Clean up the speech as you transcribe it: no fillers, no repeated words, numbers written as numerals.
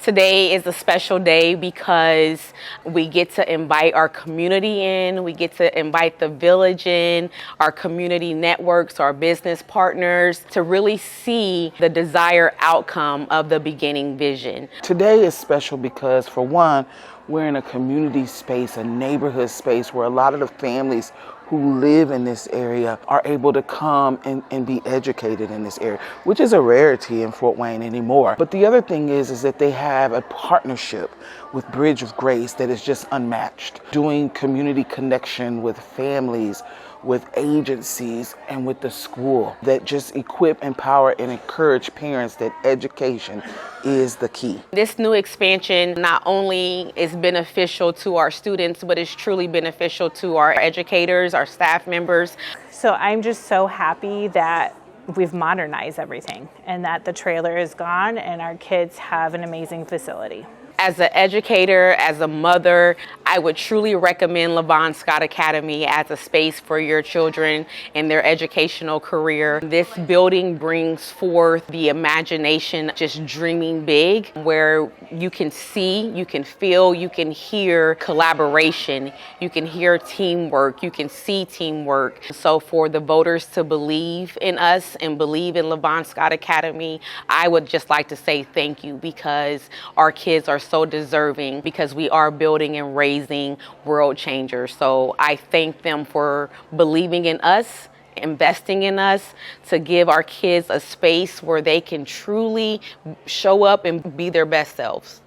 Today is a special day because we get to invite our community in, we get to invite the village in, our community networks, our business partners, to really see the desired outcome of the beginning vision. Today is special because, for one, we're in a community space, a neighborhood space where a lot of the families who live in this area are able to come and be educated in this area, which is a rarity in Fort Wayne anymore. But the other thing is that they have a partnership with Bridge of Grace that is just unmatched, doing community connection with families, with agencies, and with the school that just equip, empower, and encourage parents that education is the key. This new expansion not only is beneficial to our students, but is truly beneficial to our educators, our staff members. So I'm just so happy that we've modernized everything and that the trailer is gone and our kids have an amazing facility. As an educator, as a mother, I would truly recommend Levan Scott Academy as a space for your children in their educational career. This building brings forth the imagination, just dreaming big, where you can see, you can feel, you can hear collaboration, you can hear teamwork, you can see teamwork. So for the voters to believe in us and believe in Levan Scott Academy, I would just like to say thank you, because our kids are so deserving, because we are building and raising world changers. So I thank them for believing in us, investing in us, to give our kids a space where they can truly show up and be their best selves.